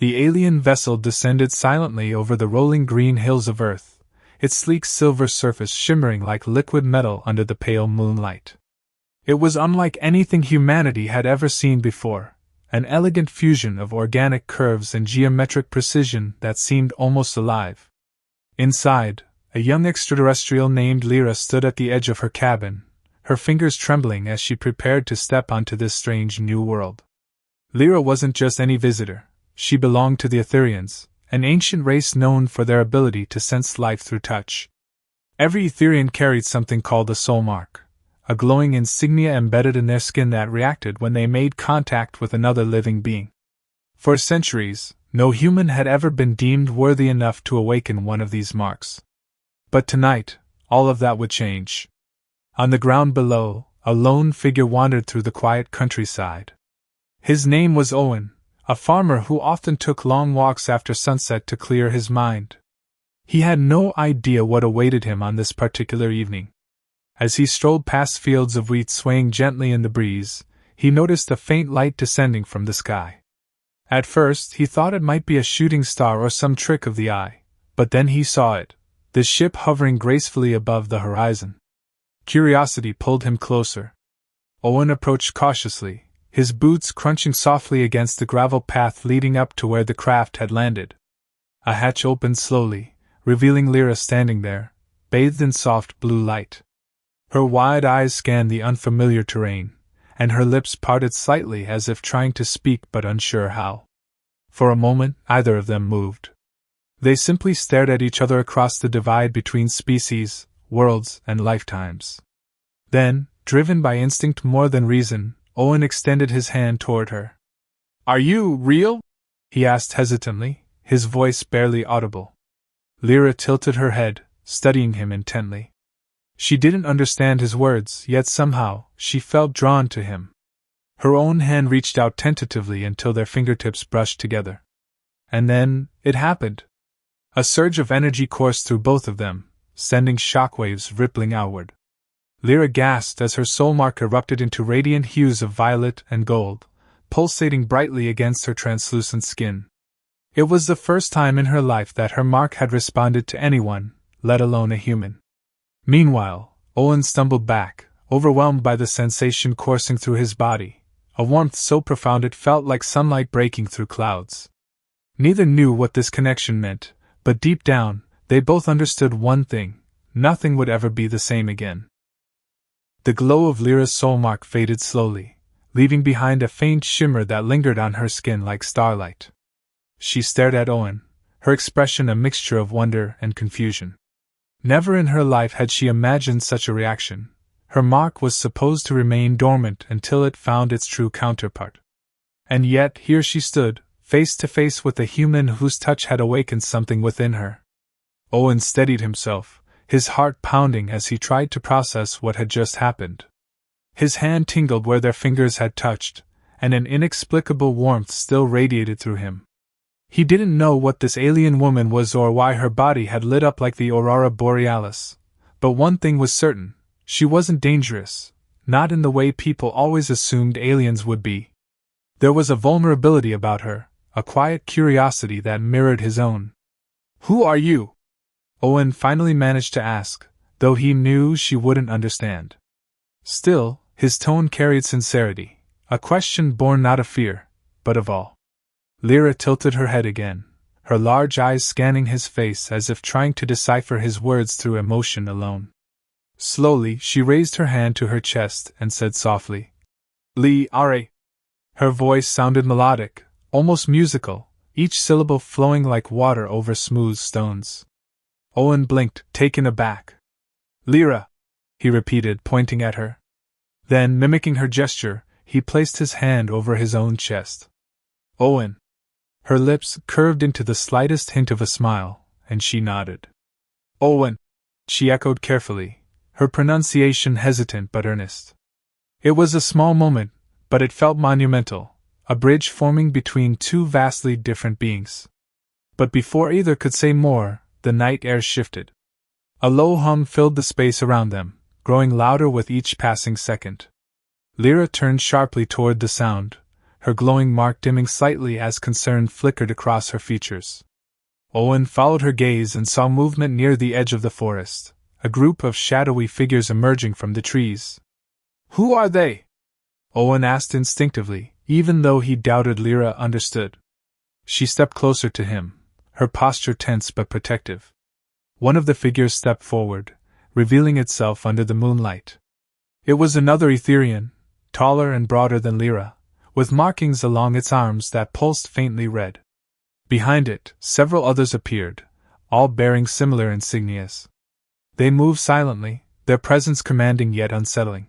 The alien vessel descended silently over the rolling green hills of Earth, its sleek silver surface shimmering like liquid metal under the pale moonlight. It was unlike anything humanity had ever seen before, an elegant fusion of organic curves and geometric precision that seemed almost alive. Inside, a young extraterrestrial named Lyra stood at the edge of her cabin, her fingers trembling as she prepared to step onto this strange new world. Lyra wasn't just any visitor, she belonged to the Etherians, an ancient race known for their ability to sense life through touch. Every Etherian carried something called a Soulmark, a glowing insignia embedded in their skin that reacted when they made contact with another living being. For centuries, no human had ever been deemed worthy enough to awaken one of these marks. But tonight, all of that would change. On the ground below, a lone figure wandered through the quiet countryside. His name was Owen, a farmer who often took long walks after sunset to clear his mind. He had no idea what awaited him on this particular evening. As he strolled past fields of wheat swaying gently in the breeze, he noticed a faint light descending from the sky. At first, he thought it might be a shooting star or some trick of the eye, but then he saw it, the ship hovering gracefully above the horizon. Curiosity pulled him closer. Owen approached cautiously, his boots crunching softly against the gravel path leading up to where the craft had landed. A hatch opened slowly, revealing Lyra standing there, bathed in soft blue light. Her wide eyes scanned the unfamiliar terrain, and her lips parted slightly as if trying to speak but unsure how. For a moment, neither of them moved. They simply stared at each other across the divide between species, worlds, and lifetimes. Then, driven by instinct more than reason, Owen extended his hand toward her. "Are you real?" he asked hesitantly, his voice barely audible. Lyra tilted her head, studying him intently. She didn't understand his words, yet somehow, she felt drawn to him. Her own hand reached out tentatively until their fingertips brushed together. And then, it happened. A surge of energy coursed through both of them, sending shockwaves rippling outward. Lyra gasped as her soulmark erupted into radiant hues of violet and gold, pulsating brightly against her translucent skin. It was the first time in her life that her mark had responded to anyone, let alone a human. Meanwhile, Owen stumbled back, overwhelmed by the sensation coursing through his body, a warmth so profound it felt like sunlight breaking through clouds. Neither knew what this connection meant, but deep down, they both understood one thing: nothing would ever be the same again. The glow of Lyra's soulmark faded slowly, leaving behind a faint shimmer that lingered on her skin like starlight. She stared at Owen, her expression a mixture of wonder and confusion. Never in her life had she imagined such a reaction. Her mark was supposed to remain dormant until it found its true counterpart. And yet here she stood, face to face with a human whose touch had awakened something within her. Owen steadied himself, his heart pounding as he tried to process what had just happened. His hand tingled where their fingers had touched, and an inexplicable warmth still radiated through him. He didn't know what this alien woman was or why her body had lit up like the aurora borealis, but one thing was certain: she wasn't dangerous, not in the way people always assumed aliens would be. There was a vulnerability about her, a quiet curiosity that mirrored his own. "Who are you?" Owen finally managed to ask, though he knew she wouldn't understand. Still, his tone carried sincerity, a question born not of fear, but of awe. Lyra tilted her head again, her large eyes scanning his face as if trying to decipher his words through emotion alone. Slowly, she raised her hand to her chest and said softly, "Li-Are." Her voice sounded melodic, almost musical, each syllable flowing like water over smooth stones. Owen blinked, taken aback. "Lyra," he repeated, pointing at her. Then, mimicking her gesture, he placed his hand over his own chest. "Owen." Her lips curved into the slightest hint of a smile, and she nodded. "Owen," she echoed carefully, her pronunciation hesitant but earnest. It was a small moment, but it felt monumental, a bridge forming between two vastly different beings. But before either could say more, the night air shifted. A low hum filled the space around them, growing louder with each passing second. Lyra turned sharply toward the sound, her glowing mark dimming slightly as concern flickered across her features. Owen followed her gaze and saw movement near the edge of the forest, a group of shadowy figures emerging from the trees. "Who are they?" Owen asked instinctively, even though he doubted Lyra understood. She stepped closer to him, her posture tense but protective. One of the figures stepped forward, revealing itself under the moonlight. It was another Etherian, taller and broader than Lyra, with markings along its arms that pulsed faintly red. Behind it, several others appeared, all bearing similar insignias. They moved silently, their presence commanding yet unsettling.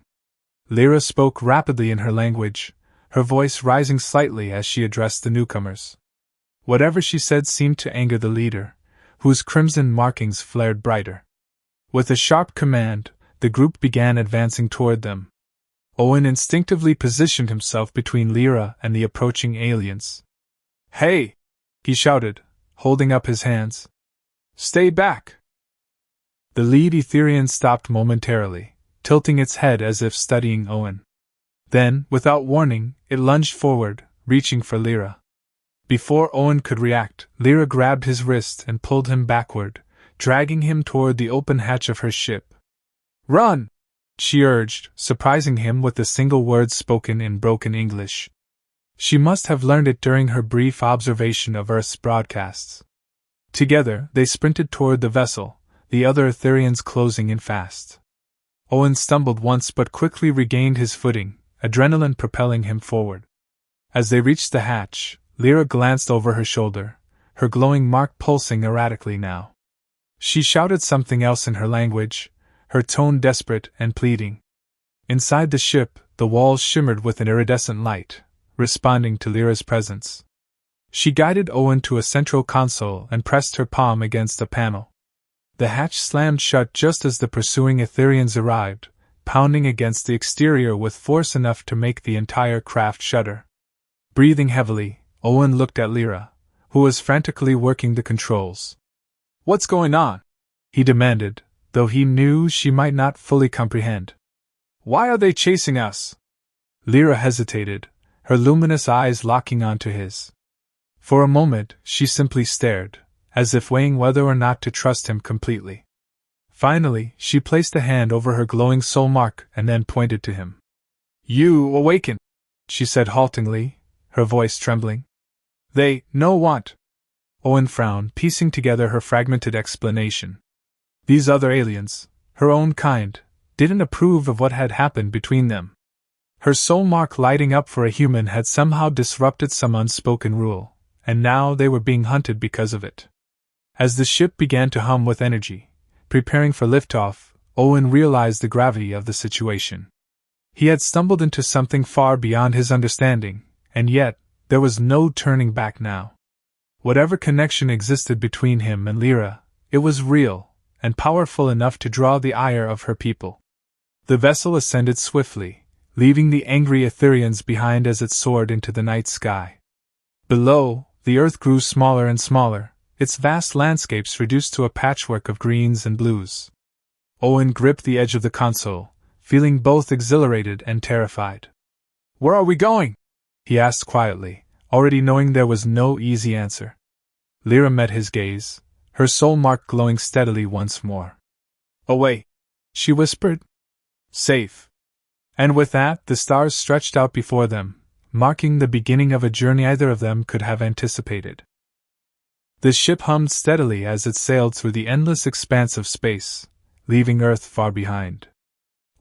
Lyra spoke rapidly in her language, her voice rising slightly as she addressed the newcomers. Whatever she said seemed to anger the leader, whose crimson markings flared brighter. With a sharp command, the group began advancing toward them. Owen instinctively positioned himself between Lyra and the approaching aliens. "Hey!" he shouted, holding up his hands. "Stay back!" The lead Etherian stopped momentarily, tilting its head as if studying Owen. Then, without warning, it lunged forward, reaching for Lyra. Before Owen could react, Lyra grabbed his wrist and pulled him backward, dragging him toward the open hatch of her ship. "Run!" she urged, surprising him with a single word spoken in broken English. She must have learned it during her brief observation of Earth's broadcasts. Together, they sprinted toward the vessel, the other Etherians closing in fast. Owen stumbled once but quickly regained his footing, adrenaline propelling him forward. As they reached the hatch, Lyra glanced over her shoulder, her glowing mark pulsing erratically now. She shouted something else in her language, her tone desperate and pleading. Inside the ship, the walls shimmered with an iridescent light, responding to Lyra's presence. She guided Owen to a central console and pressed her palm against a panel. The hatch slammed shut just as the pursuing Etherians arrived, pounding against the exterior with force enough to make the entire craft shudder. Breathing heavily, Owen looked at Lyra, who was frantically working the controls. "What's going on?" he demanded, though he knew she might not fully comprehend. "Why are they chasing us?" Lyra hesitated, her luminous eyes locking onto his. For a moment, she simply stared, as if weighing whether or not to trust him completely. Finally, she placed a hand over her glowing Soulmark and then pointed to him. "You awaken," she said haltingly, her voice trembling. "They want." Owen frowned, piecing together her fragmented explanation. These other aliens, her own kind, didn't approve of what had happened between them. Her Soulmark lighting up for a human had somehow disrupted some unspoken rule, and now they were being hunted because of it. As the ship began to hum with energy, preparing for liftoff, Owen realized the gravity of the situation. He had stumbled into something far beyond his understanding, and yet, there was no turning back now. Whatever connection existed between him and Lyra, it was real, and powerful enough to draw the ire of her people. The vessel ascended swiftly, leaving the angry Etherians behind as it soared into the night sky. Below, the earth grew smaller and smaller, its vast landscapes reduced to a patchwork of greens and blues. Owen gripped the edge of the console, feeling both exhilarated and terrified. "Where are we going?" he asked quietly, already knowing there was no easy answer. Lyra met his gaze, her Soulmark glowing steadily once more. "Away," she whispered. "Safe." And with that, the stars stretched out before them, marking the beginning of a journey either of them could have anticipated. The ship hummed steadily as it sailed through the endless expanse of space, leaving Earth far behind.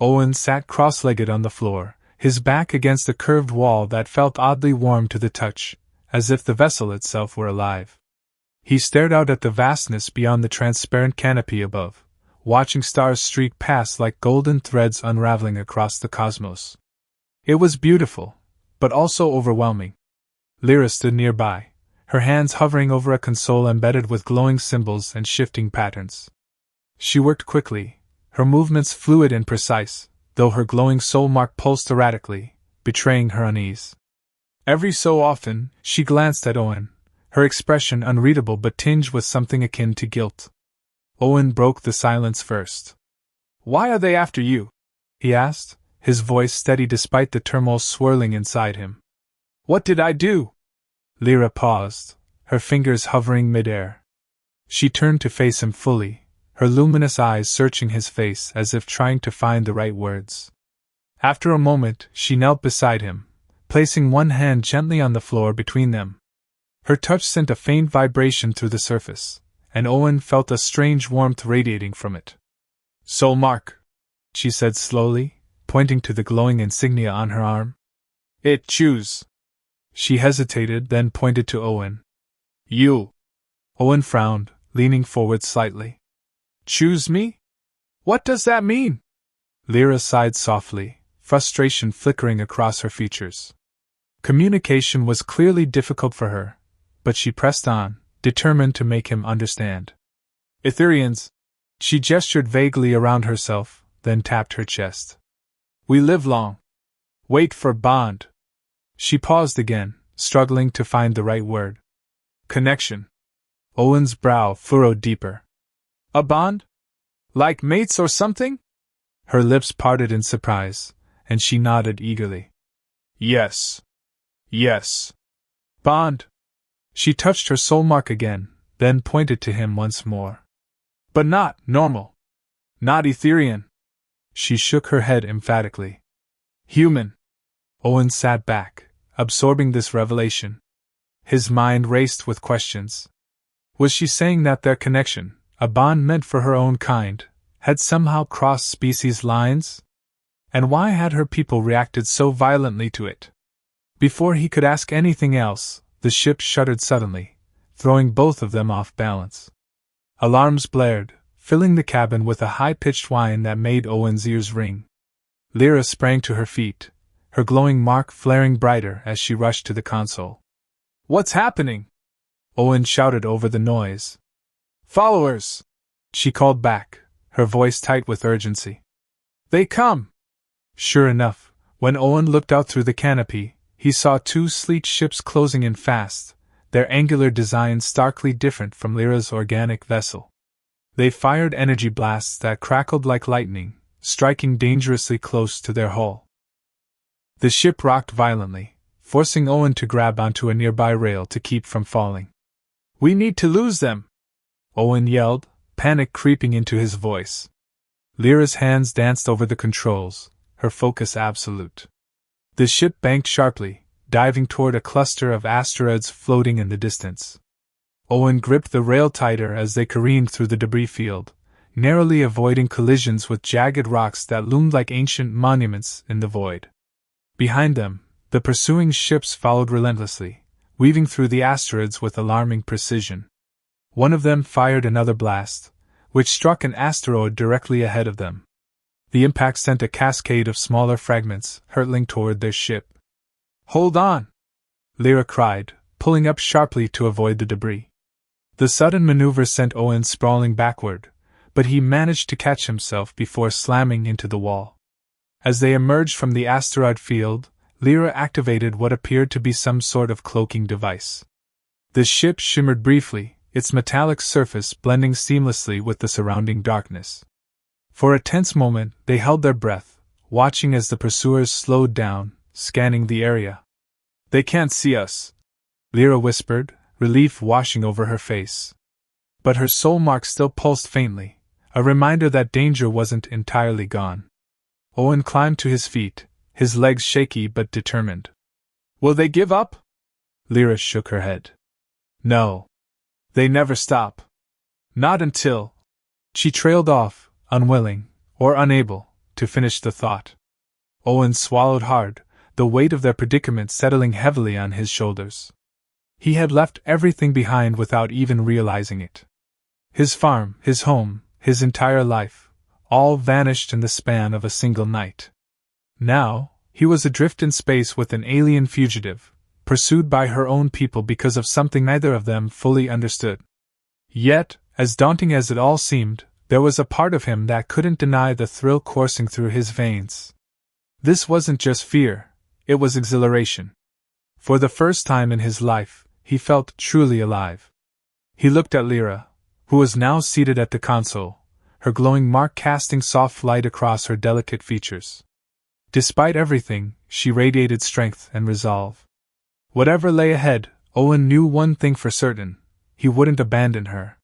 Owen sat cross-legged on the floor, his back against a curved wall that felt oddly warm to the touch, as if the vessel itself were alive. He stared out at the vastness beyond the transparent canopy above, watching stars streak past like golden threads unraveling across the cosmos. It was beautiful, but also overwhelming. Lyra stood nearby, her hands hovering over a console embedded with glowing symbols and shifting patterns. She worked quickly, her movements fluid and precise, though her glowing Soulmark pulsed erratically, betraying her unease. Every so often, she glanced at Owen, her expression unreadable but tinged with something akin to guilt. Owen broke the silence first. "Why are they after you?" he asked, his voice steady despite the turmoil swirling inside him. What did I do? Lyra paused, her fingers hovering midair. She turned to face him fully, her luminous eyes searching his face as if trying to find the right words. After a moment, she knelt beside him, placing one hand gently on the floor between them. Her touch sent a faint vibration through the surface, and Owen felt a strange warmth radiating from it. Soulmark, she said slowly, pointing to the glowing insignia on her arm. It choose. She hesitated, then pointed to Owen. You. Owen frowned, leaning forward slightly. Choose me? What does that mean? Lyra sighed softly, frustration flickering across her features. Communication was clearly difficult for her, but she pressed on, determined to make him understand. Etherians. She gestured vaguely around herself, then tapped her chest. We live long. Wait for bond. She paused again, struggling to find the right word. Connection. Owen's brow furrowed deeper. A bond? Like mates or something? Her lips parted in surprise, and she nodded eagerly. Yes. Yes. Bond. She touched her soulmark again, then pointed to him once more. But not normal. Not Etherian. She shook her head emphatically. Human. Owen sat back, absorbing this revelation. His mind raced with questions. Was she saying that their connection, a bond meant for her own kind, had somehow crossed species lines? And why had her people reacted so violently to it? Before he could ask anything else, the ship shuddered suddenly, throwing both of them off balance. Alarms blared, filling the cabin with a high-pitched whine that made Owen's ears ring. Lyra sprang to her feet, her glowing mark flaring brighter as she rushed to the console. What's happening? Owen shouted over the noise. Followers! She called back, her voice tight with urgency. They come! Sure enough, when Owen looked out through the canopy, he saw two sleek ships closing in fast, their angular design starkly different from Lyra's organic vessel. They fired energy blasts that crackled like lightning, striking dangerously close to their hull. The ship rocked violently, forcing Owen to grab onto a nearby rail to keep from falling. We need to lose them! Owen yelled, panic creeping into his voice. Lyra's hands danced over the controls, her focus absolute. The ship banked sharply, diving toward a cluster of asteroids floating in the distance. Owen gripped the rail tighter as they careened through the debris field, narrowly avoiding collisions with jagged rocks that loomed like ancient monuments in the void. Behind them, the pursuing ships followed relentlessly, weaving through the asteroids with alarming precision. One of them fired another blast, which struck an asteroid directly ahead of them. The impact sent a cascade of smaller fragments hurtling toward their ship. Hold on! Lyra cried, pulling up sharply to avoid the debris. The sudden maneuver sent Owen sprawling backward, but he managed to catch himself before slamming into the wall. As they emerged from the asteroid field, Lyra activated what appeared to be some sort of cloaking device. The ship shimmered briefly, its metallic surface blending seamlessly with the surrounding darkness. For a tense moment, they held their breath, watching as the pursuers slowed down, scanning the area. They can't see us, Lyra whispered, relief washing over her face. But her soulmark still pulsed faintly, a reminder that danger wasn't entirely gone. Owen climbed to his feet, his legs shaky but determined. Will they give up? Lyra shook her head. No. They never stop. Not until. She trailed off, unwilling, or unable, to finish the thought. Owen swallowed hard, the weight of their predicament settling heavily on his shoulders. He had left everything behind without even realizing it. His farm, his home, his entire life, all vanished in the span of a single night. Now, he was adrift in space with an alien fugitive, pursued by her own people because of something neither of them fully understood. Yet, as daunting as it all seemed, there was a part of him that couldn't deny the thrill coursing through his veins. This wasn't just fear, it was exhilaration. For the first time in his life, he felt truly alive. He looked at Lyra, who was now seated at the console, her glowing mark casting soft light across her delicate features. Despite everything, she radiated strength and resolve. Whatever lay ahead, Owen knew one thing for certain: he wouldn't abandon her.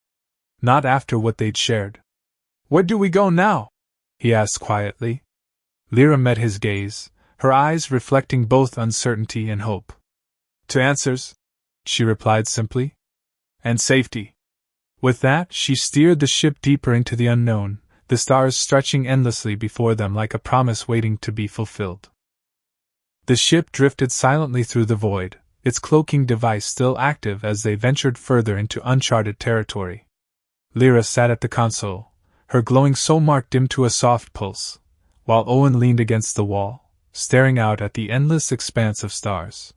Not after what they'd shared. "Where do we go now?" he asked quietly. Lyra met his gaze, her eyes reflecting both uncertainty and hope. "To answers," she replied simply. "And safety." With that, she steered the ship deeper into the unknown, the stars stretching endlessly before them like a promise waiting to be fulfilled. The ship drifted silently through the void, its cloaking device still active as they ventured further into uncharted territory. Lyra sat at the console, her glowing soulmark dimmed to a soft pulse, while Owen leaned against the wall, staring out at the endless expanse of stars.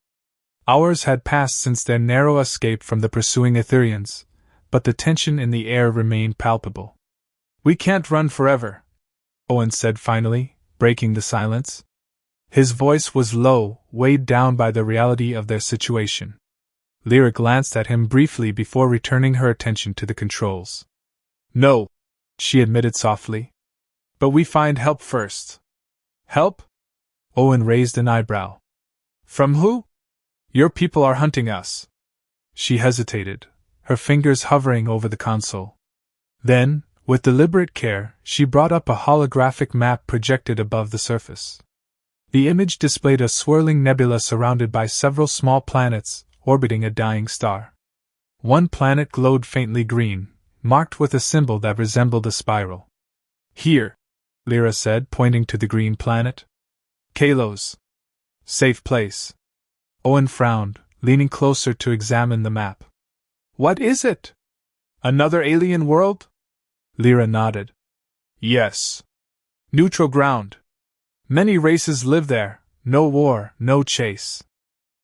Hours had passed since their narrow escape from the pursuing Etherians, but the tension in the air remained palpable. "We can't run forever," Owen said finally, breaking the silence. His voice was low, weighed down by the reality of their situation. Lyra glanced at him briefly before returning her attention to the controls. "No," she admitted softly. "But we find help first." "Help?" Owen raised an eyebrow. "From who?" "Your people are hunting us." She hesitated, her fingers hovering over the console. Then, with deliberate care, she brought up a holographic map projected above the surface. The image displayed a swirling nebula surrounded by several small planets, orbiting a dying star. One planet glowed faintly green, marked with a symbol that resembled a spiral. "Here," Lyra said, pointing to the green planet. "Kalos. Safe place." Owen frowned, leaning closer to examine the map. "What is it? Another alien world?" Lyra nodded. "Yes. Neutral ground. Many races live there, no war, no chase."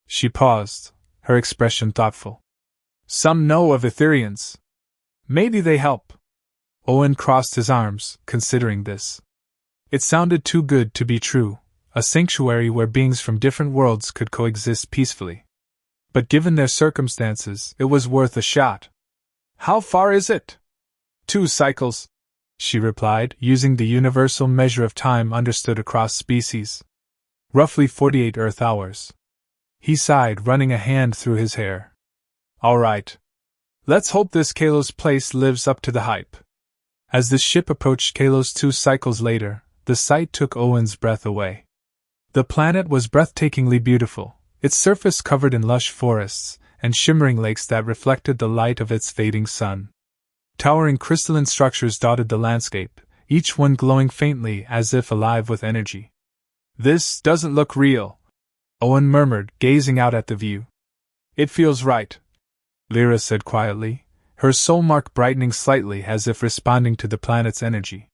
She paused, her expression thoughtful. "Some know of Etherians. Maybe they help." Owen crossed his arms, considering this. It sounded too good to be true, a sanctuary where beings from different worlds could coexist peacefully. But given their circumstances, it was worth a shot. "How far is it?" 2 cycles, she replied, using the universal measure of time understood across species. "Roughly 48 Earth hours." He sighed, running a hand through his hair. "All right. Let's hope this Kalos place lives up to the hype." As the ship approached Kalos 2 cycles later, the sight took Owen's breath away. The planet was breathtakingly beautiful, its surface covered in lush forests and shimmering lakes that reflected the light of its fading sun. Towering crystalline structures dotted the landscape, each one glowing faintly as if alive with energy. "This doesn't look real," Owen murmured, gazing out at the view. "It feels right," Lyra said quietly, her soulmark brightening slightly as if responding to the planet's energy.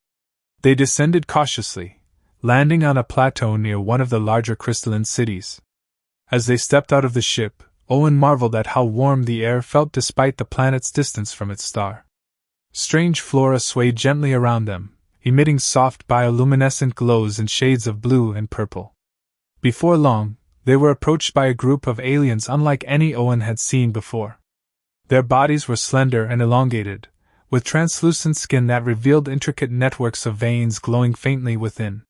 They descended cautiously, landing on a plateau near one of the larger crystalline cities. As they stepped out of the ship, Owen marveled at how warm the air felt despite the planet's distance from its star. Strange flora swayed gently around them, emitting soft bioluminescent glows in shades of blue and purple. Before long, they were approached by a group of aliens unlike any Owen had seen before. Their bodies were slender and elongated, with translucent skin that revealed intricate networks of veins glowing faintly within.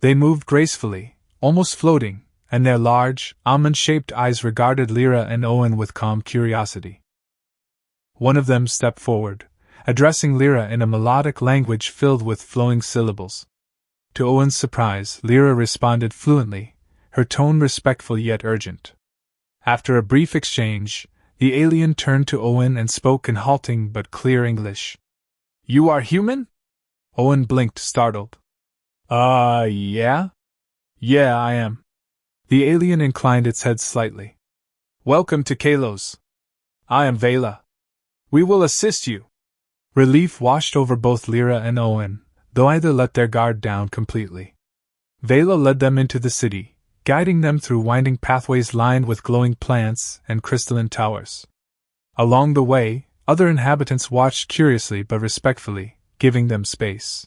They moved gracefully, almost floating, and their large, almond-shaped eyes regarded Lyra and Owen with calm curiosity. One of them stepped forward, addressing Lyra in a melodic language filled with flowing syllables. To Owen's surprise, Lyra responded fluently, her tone respectful yet urgent. After a brief exchange, the alien turned to Owen and spoke in halting but clear English. "You are human?" Owen blinked, startled. Yeah? Yeah, I am." The alien inclined its head slightly. "Welcome to Kalos. I am Vela. We will assist you." Relief washed over both Lyra and Owen, though either let their guard down completely. Vela led them into the city, guiding them through winding pathways lined with glowing plants and crystalline towers. Along the way, other inhabitants watched curiously but respectfully, giving them space.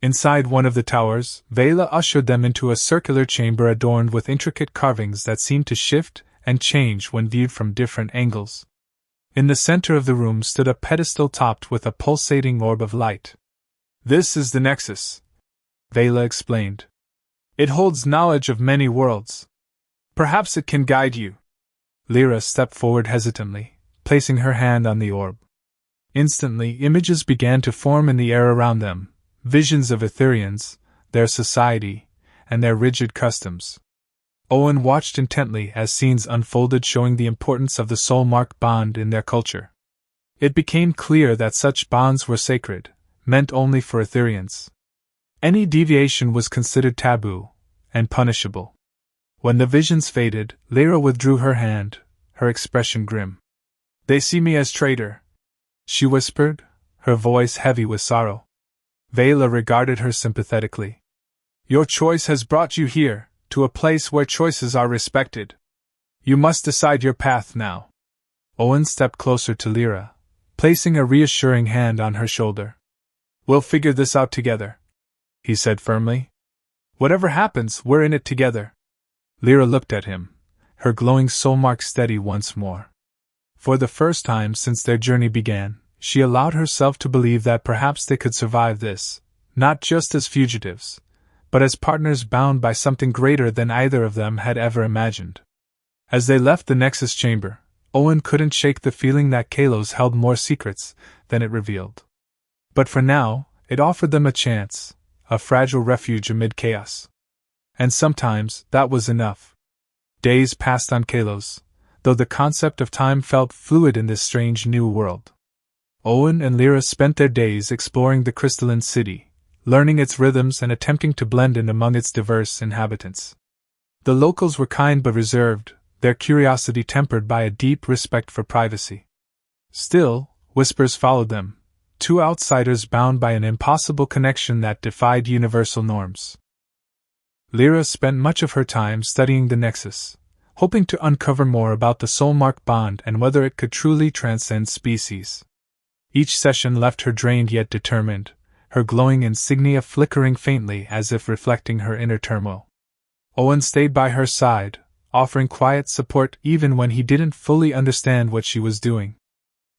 Inside one of the towers, Vela ushered them into a circular chamber adorned with intricate carvings that seemed to shift and change when viewed from different angles. In the center of the room stood a pedestal topped with a pulsating orb of light. "This is the Nexus," Vela explained. "It holds knowledge of many worlds. Perhaps it can guide you." Lyra stepped forward hesitantly, placing her hand on the orb. Instantly, images began to form in the air around them, visions of Etherians, their society, and their rigid customs. Owen watched intently as scenes unfolded showing the importance of the Soulmark bond in their culture. It became clear that such bonds were sacred, meant only for Etherians. Any deviation was considered taboo, and punishable. When the visions faded, Lyra withdrew her hand, her expression grim. "They see me as traitor," she whispered, her voice heavy with sorrow. Vela regarded her sympathetically. "Your choice has brought you here, to a place where choices are respected. You must decide your path now." Owen stepped closer to Lyra, placing a reassuring hand on her shoulder. "We'll figure this out together," he said firmly. "Whatever happens, we're in it together." Lyra looked at him, her glowing soulmark steady once more. For the first time since their journey began, she allowed herself to believe that perhaps they could survive this, not just as fugitives, but as partners bound by something greater than either of them had ever imagined. As they left the Nexus chamber, Owen couldn't shake the feeling that Kalos held more secrets than it revealed. But for now, it offered them a chance, a fragile refuge amid chaos. And sometimes, that was enough. Days passed on Kalos, though the concept of time felt fluid in this strange new world. Owen and Lyra spent their days exploring the crystalline city, learning its rhythms and attempting to blend in among its diverse inhabitants. The locals were kind but reserved, their curiosity tempered by a deep respect for privacy. Still, whispers followed them, two outsiders bound by an impossible connection that defied universal norms. Lyra spent much of her time studying the Nexus, hoping to uncover more about the Soulmark bond and whether it could truly transcend species. Each session left her drained yet determined, her glowing insignia flickering faintly as if reflecting her inner turmoil. Owen stayed by her side, offering quiet support even when he didn't fully understand what she was doing.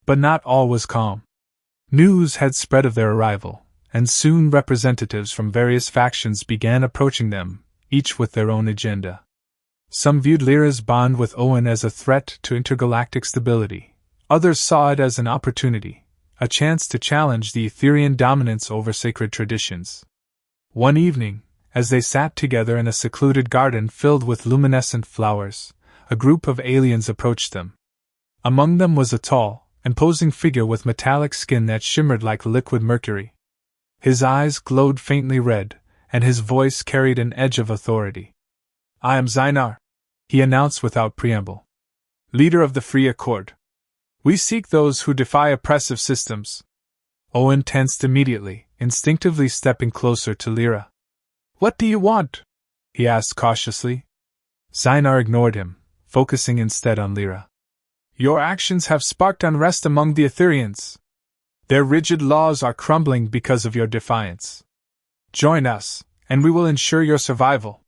But not all was calm. News had spread of their arrival, and soon representatives from various factions began approaching them, each with their own agenda. Some viewed Lyra's bond with Owen as a threat to intergalactic stability. Others saw it as an opportunity, a chance to challenge the Etherian dominance over sacred traditions. One evening, as they sat together in a secluded garden filled with luminescent flowers, a group of aliens approached them. Among them was a tall, imposing figure with metallic skin that shimmered like liquid mercury. His eyes glowed faintly red, and his voice carried an edge of authority. "I am Zynar," he announced without preamble. "Leader of the Free Accord. We seek those who defy oppressive systems." Owen tensed immediately, instinctively stepping closer to Lyra. "What do you want?" he asked cautiously. Zynar ignored him, focusing instead on Lyra. "Your actions have sparked unrest among the Etherians. Their rigid laws are crumbling because of your defiance. Join us, and we will ensure your survival."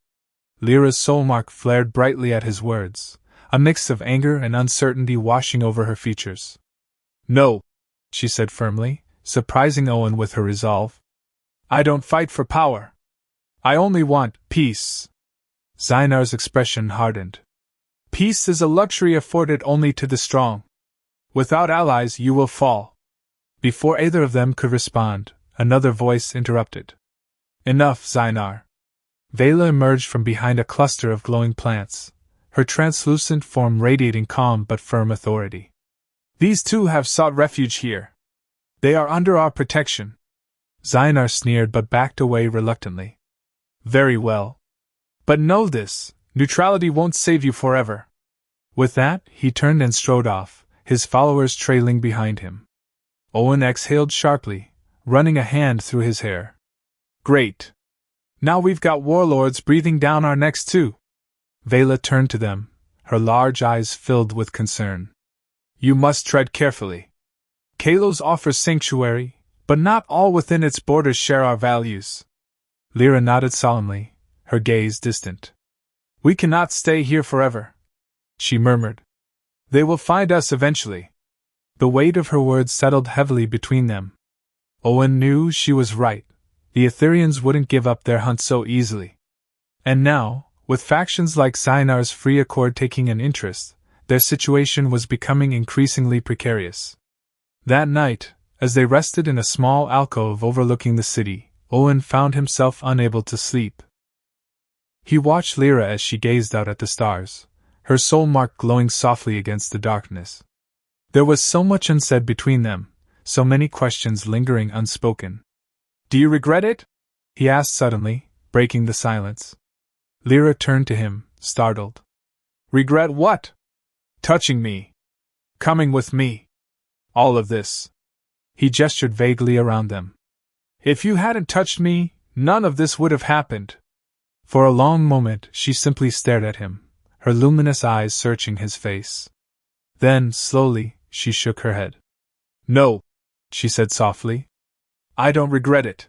Lyra's soulmark flared brightly at his words, a mix of anger and uncertainty washing over her features. "No," she said firmly, surprising Owen with her resolve. "I don't fight for power. I only want peace." Zynar's expression hardened. "Peace is a luxury afforded only to the strong. Without allies you will fall." Before either of them could respond, another voice interrupted. "Enough, Zynar." Vela emerged from behind a cluster of glowing plants, her translucent form radiating calm but firm authority. "These two have sought refuge here. They are under our protection." Zynar sneered but backed away reluctantly. "Very well. But know this, neutrality won't save you forever." With that, he turned and strode off, his followers trailing behind him. Owen exhaled sharply, running a hand through his hair. "Great. Now we've got warlords breathing down our necks too." Vela turned to them, her large eyes filled with concern. "You must tread carefully. Kalos offers sanctuary, but not all within its borders share our values." Lyra nodded solemnly, her gaze distant. "We cannot stay here forever," she murmured. "They will find us eventually." The weight of her words settled heavily between them. Owen knew she was right. The Etherians wouldn't give up their hunt so easily. And now, with factions like Zynar's Free Accord taking an interest, their situation was becoming increasingly precarious. That night, as they rested in a small alcove overlooking the city, Owen found himself unable to sleep. He watched Lyra as she gazed out at the stars, her soulmark glowing softly against the darkness. There was so much unsaid between them, so many questions lingering unspoken. "Do you regret it?" he asked suddenly, breaking the silence. Lyra turned to him, startled. "Regret what?" "Touching me. Coming with me. All of this." He gestured vaguely around them. "If you hadn't touched me, none of this would have happened." For a long moment she simply stared at him, her luminous eyes searching his face. Then, slowly, she shook her head. "No," she said softly. "I don't regret it."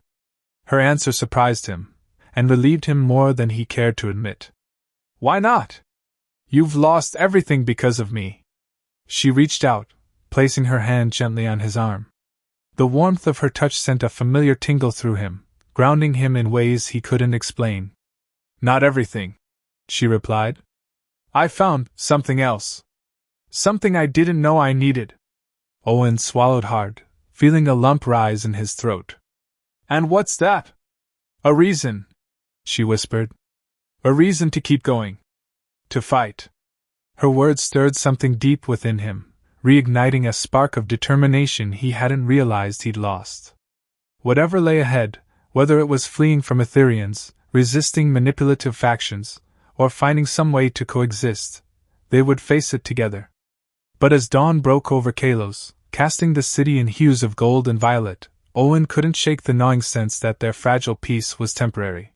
Her answer surprised him, and relieved him more than he cared to admit. "Why not? You've lost everything because of me." She reached out, placing her hand gently on his arm. The warmth of her touch sent a familiar tingle through him, grounding him in ways he couldn't explain. "Not everything," she replied. "I found something else. Something I didn't know I needed." Owen swallowed hard, feeling a lump rise in his throat. "And what's that?" "A reason," she whispered. "A reason to keep going. To fight." Her words stirred something deep within him, reigniting a spark of determination he hadn't realized he'd lost. Whatever lay ahead, whether it was fleeing from Etherians, resisting manipulative factions, or finding some way to coexist, they would face it together. But as dawn broke over Kalos, casting the city in hues of gold and violet, Owen couldn't shake the gnawing sense that their fragile peace was temporary.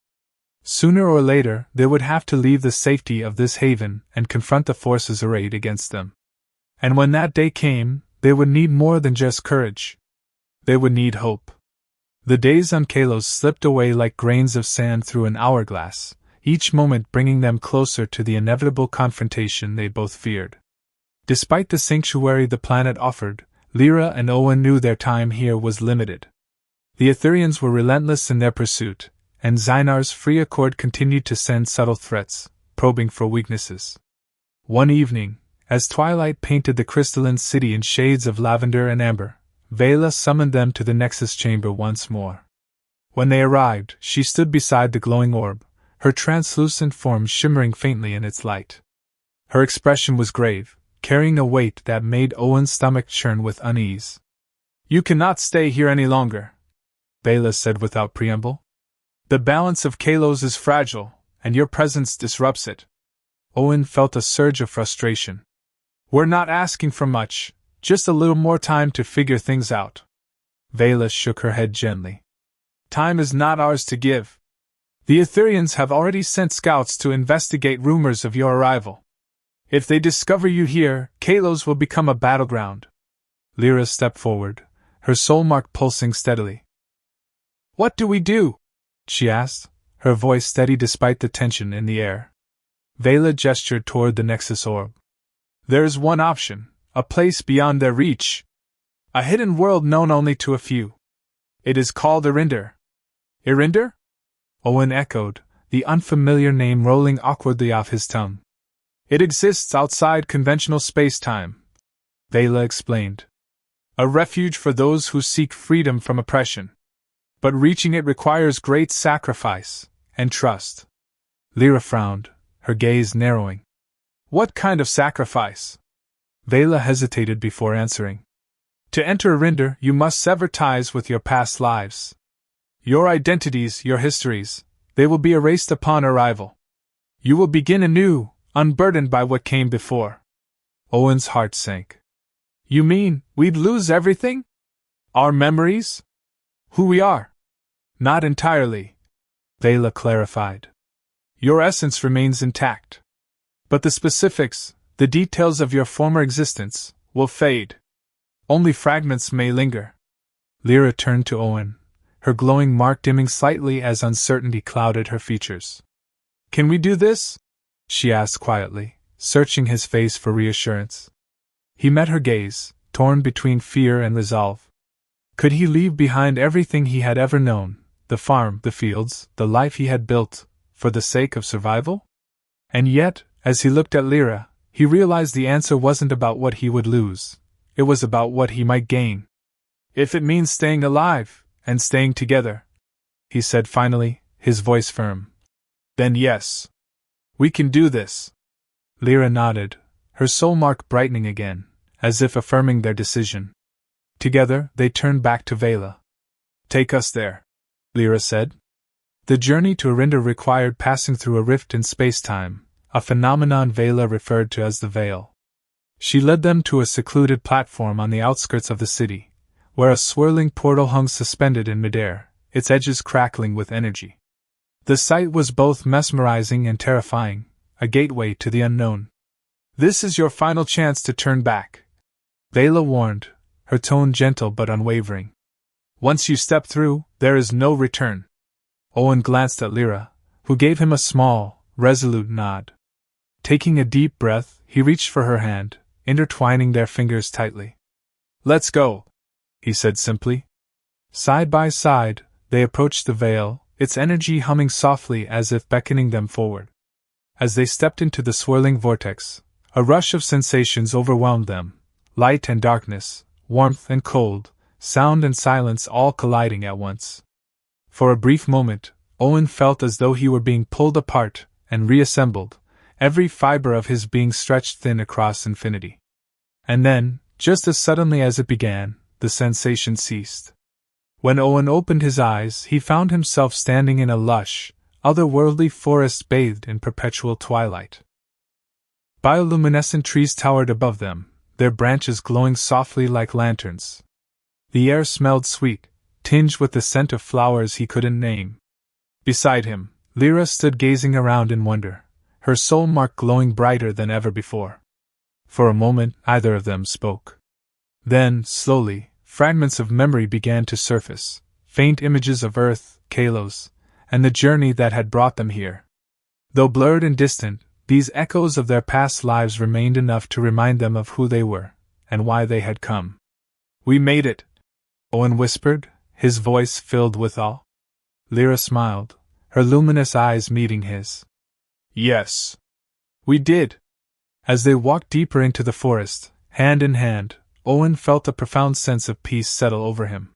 Sooner or later, they would have to leave the safety of this haven and confront the forces arrayed against them. And when that day came, they would need more than just courage. They would need hope. The days on Kalos slipped away like grains of sand through an hourglass, each moment bringing them closer to the inevitable confrontation they both feared. Despite the sanctuary the planet offered, Lyra and Owen knew their time here was limited. The Etherians were relentless in their pursuit, and Zynar's free accord continued to send subtle threats, probing for weaknesses. One evening, as twilight painted the crystalline city in shades of lavender and amber, Vela summoned them to the Nexus chamber once more. When they arrived, she stood beside the glowing orb, her translucent form shimmering faintly in its light. Her expression was grave, carrying a weight that made Owen's stomach churn with unease. "You cannot stay here any longer," Vela said without preamble. "The balance of Kalos is fragile, and your presence disrupts it." Owen felt a surge of frustration. "We're not asking for much, just a little more time to figure things out." Vela shook her head gently. "Time is not ours to give. The Etherians have already sent scouts to investigate rumors of your arrival. If they discover you here, Kalos will become a battleground." Lyra stepped forward, her soulmark pulsing steadily. "What do we do?" she asked, her voice steady despite the tension in the air. Vela gestured toward the Nexus orb. "There's one option, a place beyond their reach. A hidden world known only to a few. It is called Irinder." "Irinder?" Owen echoed, the unfamiliar name rolling awkwardly off his tongue. "It exists outside conventional space-time," Vela explained. "A refuge for those who seek freedom from oppression. But reaching it requires great sacrifice and trust." Lyra frowned, her gaze narrowing. "What kind of sacrifice?" Vela hesitated before answering. "To enter Irinder, you must sever ties with your past lives. Your identities, your histories, they will be erased upon arrival. You will begin anew, unburdened by what came before." Owen's heart sank. "You mean, we'd lose everything? Our memories? Who we are?" "Not entirely," Vela clarified. "Your essence remains intact. But the specifics, the details of your former existence, will fade. Only fragments may linger." Lyra turned to Owen, her glowing mark dimming slightly as uncertainty clouded her features. "Can we do this?" she asked quietly, searching his face for reassurance. He met her gaze, torn between fear and resolve. Could he leave behind everything he had ever known, the farm, the fields, the life he had built, for the sake of survival? And yet, as he looked at Lyra, he realized the answer wasn't about what he would lose, it was about what he might gain. If it means staying alive, and staying together, he said finally, his voice firm. Then yes. We can do this. Lyra nodded, her soulmark brightening again, as if affirming their decision. Together, they turned back to Vela. Take us there, Lyra said. The journey to Arinda required passing through a rift in space-time, a phenomenon Vela referred to as the Veil. She led them to a secluded platform on the outskirts of the city, where a swirling portal hung suspended in midair, its edges crackling with energy. The sight was both mesmerizing and terrifying, a gateway to the unknown. This is your final chance to turn back, Vela warned, her tone gentle but unwavering. Once you step through, there is no return. Owen glanced at Lyra, who gave him a small, resolute nod. Taking a deep breath, he reached for her hand, intertwining their fingers tightly. Let's go, he said simply. Side by side, they approached the veil, its energy humming softly as if beckoning them forward. As they stepped into the swirling vortex, a rush of sensations overwhelmed them, light and darkness, warmth and cold, sound and silence all colliding at once. For a brief moment, Owen felt as though he were being pulled apart and reassembled, every fiber of his being stretched thin across infinity. And then, just as suddenly as it began, the sensation ceased. When Owen opened his eyes, he found himself standing in a lush, otherworldly forest bathed in perpetual twilight. Bioluminescent trees towered above them, their branches glowing softly like lanterns. The air smelled sweet, tinged with the scent of flowers he couldn't name. Beside him, Lyra stood gazing around in wonder, her soulmark glowing brighter than ever before. For a moment, neither of them spoke. Then, slowly, fragments of memory began to surface, faint images of Earth, Kalos, and the journey that had brought them here. Though blurred and distant, these echoes of their past lives remained enough to remind them of who they were, and why they had come. We made it, Owen whispered, his voice filled with awe. Lyra smiled, her luminous eyes meeting his. Yes. We did. As they walked deeper into the forest, hand in hand, Owen felt a profound sense of peace settle over him.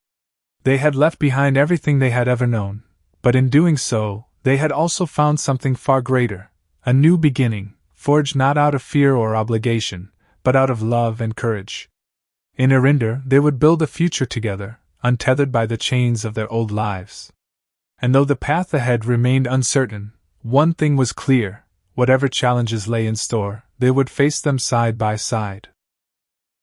They had left behind everything they had ever known, but in doing so, they had also found something far greater, a new beginning, forged not out of fear or obligation, but out of love and courage. In Arinda, they would build a future together, untethered by the chains of their old lives. And though the path ahead remained uncertain, one thing was clear: whatever challenges lay in store, they would face them side by side.